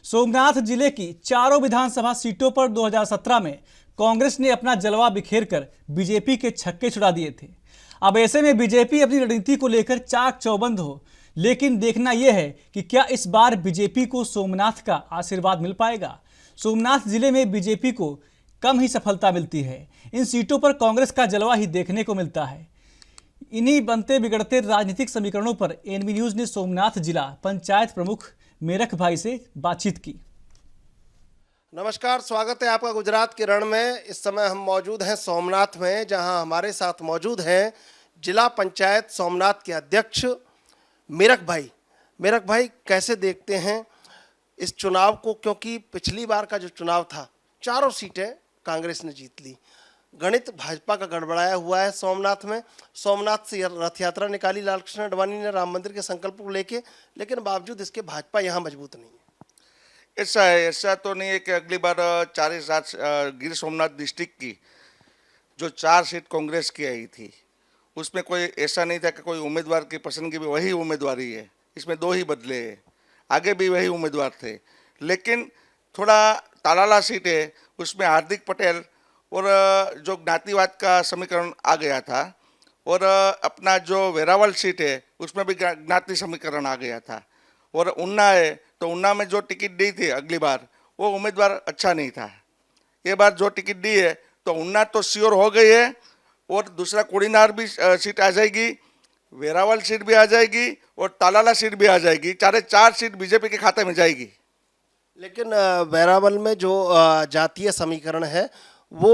सोमनाथ जिले की चारों विधानसभा सीटों पर 2017 में कांग्रेस ने अपना जलवा बिखेरकर बीजेपी के छक्के छुड़ा दिए थे। अब ऐसे में बीजेपी अपनी रणनीति को लेकर चाक चौबंद हो, लेकिन देखना यह है कि क्या इस बार बीजेपी को सोमनाथ का आशीर्वाद मिल पाएगा। सोमनाथ जिले में बीजेपी को कम ही सफलता मिलती है। इन सीटों पर कांग्रेस का जलवा ही देखने को मिलता है। इन्हीं बनते बिगड़ते राजनीतिक समीकरणों पर एनबी न्यूज ने सोमनाथ जिला पंचायत प्रमुख मेरख भाई से बातचीत की। नमस्कार, स्वागत है आपका गुजरात के रण में। इस समय हम मौजूद हैं सोमनाथ में, जहां हमारे साथ मौजूद हैं जिला पंचायत सोमनाथ के अध्यक्ष मेरख भाई। मेरख भाई, कैसे देखते हैं इस चुनाव को, क्योंकि पिछली बार का जो चुनाव था चारों सीटें कांग्रेस ने जीत ली। गणित भाजपा का गड़बड़ाया हुआ है सोमनाथ में। सोमनाथ से रथ यात्रा निकाली लालकृष्ण आडवाणी ने राम मंदिर के संकल्प को लेके, लेकिन बावजूद इसके भाजपा यहाँ मजबूत नहीं है। ऐसा है, ऐसा तो नहीं है कि अगली बार 4 या 7 गिर सोमनाथ डिस्ट्रिक्ट की जो 4 सीट कांग्रेस की आई थी, उसमें कोई ऐसा नहीं था कि कोई उम्मीदवार की पसंद की भी वही उम्मीदवारी है। इसमें 2 ही बदले हैं, आगे भी वही उम्मीदवार थे। लेकिन थोड़ा तालाला सीट है, उसमें हार्दिक पटेल और जो ज्ञातिवाद का समीकरण आ गया था, और अपना जो वेरावल सीट है उसमें भी ज्ञाति समीकरण आ गया था। और उन्ना है तो उन्ना में जो टिकट दी थी अगली बार, वो उम्मीदवार अच्छा नहीं था। ये बार जो टिकट दी है तो उन्ना तो श्योर हो गई है, और दूसरा कोड़ीनार भी सीट आ जाएगी, वेरावल सीट भी आ जाएगी और तालाला सीट भी आ जाएगी। 4 सीट बीजेपी के खाते में जाएगी। लेकिन वेरावल में जो जातीय समीकरण है वो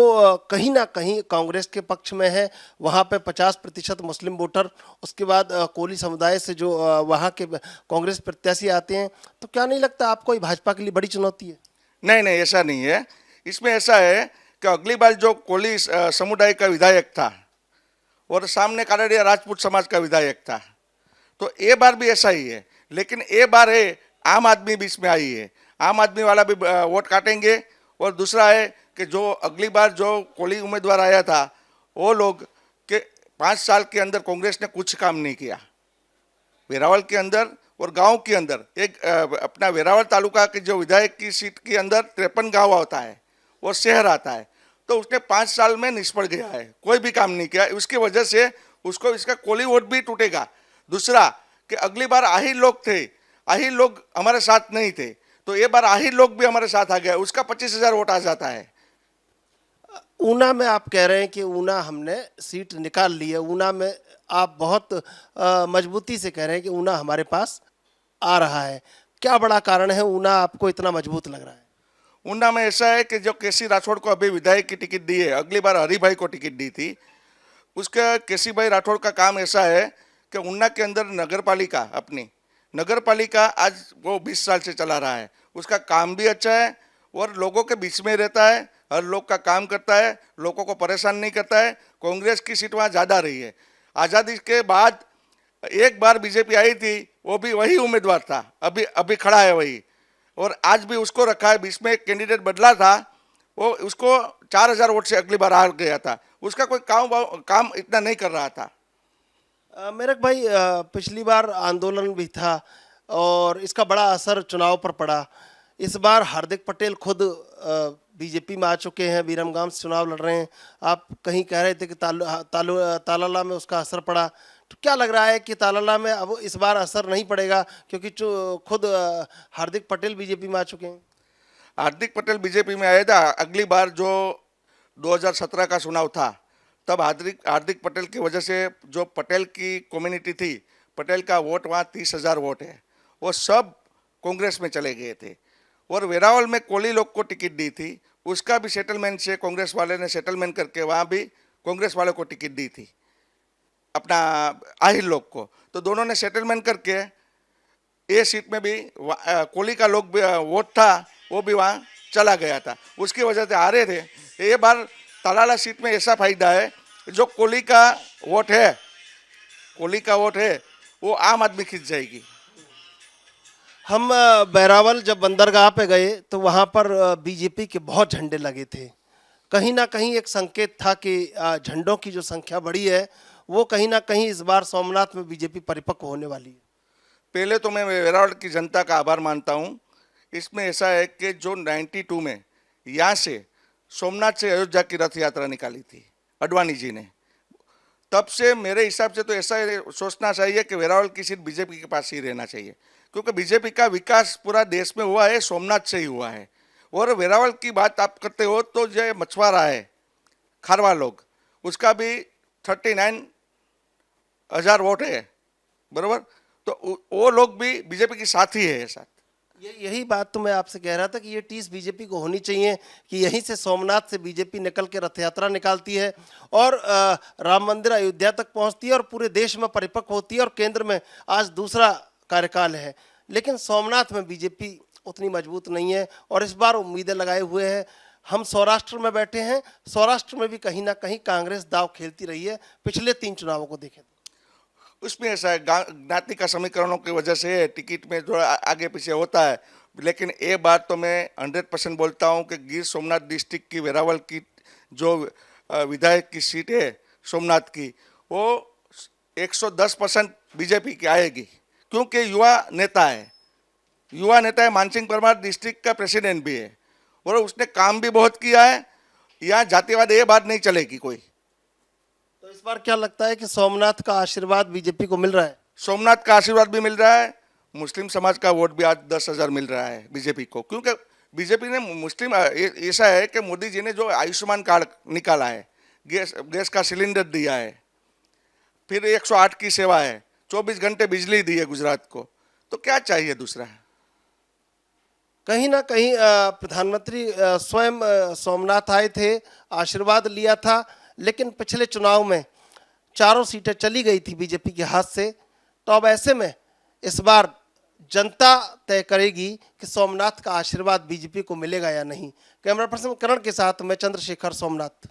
कहीं ना कहीं कांग्रेस के पक्ष में है। वहाँ पे 50% मुस्लिम वोटर, उसके बाद कोली समुदाय से जो वहाँ के कांग्रेस प्रत्याशी आते हैं। तो क्या नहीं लगता आपको ये भाजपा के लिए बड़ी चुनौती है? नहीं नहीं, ऐसा नहीं है। इसमें ऐसा है कि अगली बार जो कोली समुदाय का विधायक था और सामने कालड़िया राजपूत समाज का विधायक था, तो ये बार भी ऐसा ही है। लेकिन ये बार है आम आदमी बीच में आई है, आम आदमी वाला भी वोट काटेंगे। और दूसरा है कि जो अगली बार जो कोली उम्मीदवार आया था, वो लोग के 5 साल के अंदर कांग्रेस ने कुछ काम नहीं किया वेरावल के अंदर और गांव के अंदर। एक अपना वेरावल तालुका के जो विधायक की सीट के अंदर 53 गांव होता है और शहर आता है, तो उसने 5 साल में निष्फल गया है, कोई भी काम नहीं किया। उसकी वजह से उसको इसका कोली वोट भी टूटेगा। दूसरा कि अगली बार आहिर लोग थे, आहिर लोग हमारे साथ नहीं थे, तो ये बार आहिर लोग भी हमारे साथ आ गया, उसका 25,000 वोट आ जाता है। ऊना में आप कह रहे हैं कि ऊना हमने सीट निकाल ली है। ऊना में आप बहुत मजबूती से कह रहे हैं कि ऊना हमारे पास आ रहा है। क्या बड़ा कारण है ऊना आपको इतना मजबूत लग रहा है? ऊना में ऐसा है कि जो केसी राठौड़ को अभी विधायक की टिकट दी है, अगली बार हरिभाई को टिकट दी थी, उसका केसी भाई राठौड़ का काम ऐसा है कि ऊना के अंदर नगरपालिका, अपनी नगरपालिका आज वो 20 साल से चला रहा है। उसका काम भी अच्छा है और लोगों के बीच में रहता है, हर लोग का काम करता है, लोगों को परेशान नहीं करता है। कांग्रेस की सीट वहाँ ज़्यादा रही है। आज़ादी के बाद एक बार बीजेपी आई थी, वो भी वही उम्मीदवार था, अभी खड़ा है वही, और आज भी उसको रखा है। बीच में एक कैंडिडेट बदला था, वो उसको 4,000 वोट से अगली बार हार गया था। उसका कोई काम इतना नहीं कर रहा था। मेरख भाई, पिछली बार आंदोलन भी था और इसका बड़ा असर चुनाव पर पड़ा। इस बार हार्दिक पटेल खुद बीजेपी में आ चुके हैं, विरमगाम से चुनाव लड़ रहे हैं। आप कहीं कह रहे थे कि तालाला में उसका असर पड़ा, तो क्या लग रहा है कि तालाला में अब इस बार असर नहीं पड़ेगा, क्योंकि खुद हार्दिक पटेल बीजेपी में आ चुके हैं? हार्दिक पटेल बीजेपी में आया था। अगली बार जो 2017 का चुनाव था, तब हार्दिक पटेल की वजह से जो पटेल की कम्युनिटी थी, पटेल का वोट वहाँ 30,000 वोट है, वो सब कांग्रेस में चले गए थे। और वेरावल में कोली लोग को टिकट दी थी, उसका भी सेटलमेंट से कांग्रेस वाले ने सेटलमेंट करके वहाँ भी कांग्रेस वाले को टिकट दी थी, अपना आहिर लोग को। तो दोनों ने सेटलमेंट करके ये सीट में भी कोली का लोग वोट था, वो भी वहाँ चला गया था, उसकी वजह से हारे थे। ये बार तालाला सीट में ऐसा फायदा है, जो कोली का वोट है वो आम आदमी खींच जाएगी। हम बैरावल जब बंदरगाह पे गए तो वहाँ पर बीजेपी के बहुत झंडे लगे थे। कहीं ना कहीं एक संकेत था कि झंडों की जो संख्या बढ़ी है, वो कहीं ना कहीं इस बार सोमनाथ में बीजेपी परिपक्व होने वाली है। पहले तो मैं वेरावल की जनता का आभार मानता हूँ। इसमें ऐसा है कि जो 92 में यहाँ से सोमनाथ से अयोध्या की रथ यात्रा निकाली थी अडवाणी जी ने, तब से मेरे हिसाब से तो ऐसा सोचना चाहिए कि वेरावल की सीट बीजेपी के पास ही रहना चाहिए, क्योंकि बीजेपी का विकास पूरा देश में हुआ है, सोमनाथ से ही हुआ है। और वेरावल की बात आप करते हो तो जो मछुआरा है खारवा लोग, उसका भी 39,000 वोट है, बराबर। तो वो लोग भी बीजेपी के साथ ही है साथ। यही बात तो मैं आपसे कह रहा था कि ये टीस बीजेपी को होनी चाहिए कि यहीं से सोमनाथ से बीजेपी निकल के रथ यात्रा निकालती है और राम मंदिर अयोध्या तक पहुंचती है और पूरे देश में परिपक्व होती है और केंद्र में आज दूसरा कार्यकाल है। लेकिन सोमनाथ में बीजेपी उतनी मजबूत नहीं है और इस बार उम्मीदें लगाए हुए हैं। हम सौराष्ट्र में बैठे हैं, सौराष्ट्र में भी कहीं ना कहीं कांग्रेस दाव खेलती रही है। पिछले 3 चुनावों को देखें उसमें ऐसा है, ज्ञाति का समीकरणों की वजह से टिकट में जो आगे पीछे होता है। लेकिन ये बात तो मैं 100% बोलता हूँ कि गिर सोमनाथ डिस्ट्रिक्ट की वेरावल की जो विधायक की सीट है सोमनाथ की, वो 110% बीजेपी की आएगी, क्योंकि युवा नेता है मानसिंह परमार डिस्ट्रिक्ट का प्रेसिडेंट भी है और उसने काम भी बहुत किया है। यहाँ जातिवाद ये बात नहीं चलेगी कोई। तो इस बार क्या लगता है कि सोमनाथ का आशीर्वाद बीजेपी को मिल रहा है? सोमनाथ का आशीर्वाद भी मिल रहा है, मुस्लिम समाज का वोट भी आज 10,000 मिल रहा है बीजेपी को, क्योंकि बीजेपी ने मुस्लिम ऐसा है कि मोदी जी ने जो आयुष्मान कार्ड निकाला है, गैस का सिलेंडर दिया है, फिर 108 की सेवा है, 24 घंटे बिजली दी है गुजरात को, तो क्या चाहिए दूसरा। कहीं ना कहीं प्रधानमंत्री स्वयं सोमनाथ आए थे, आशीर्वाद लिया था, लेकिन पिछले चुनाव में 4 सीटें चली गई थी बीजेपी के हाथ से। तो अब ऐसे में इस बार जनता तय करेगी कि सोमनाथ का आशीर्वाद बीजेपी को मिलेगा या नहीं। कैमरा पर्सन करण के साथ मैं चंद्रशेखर, सोमनाथ।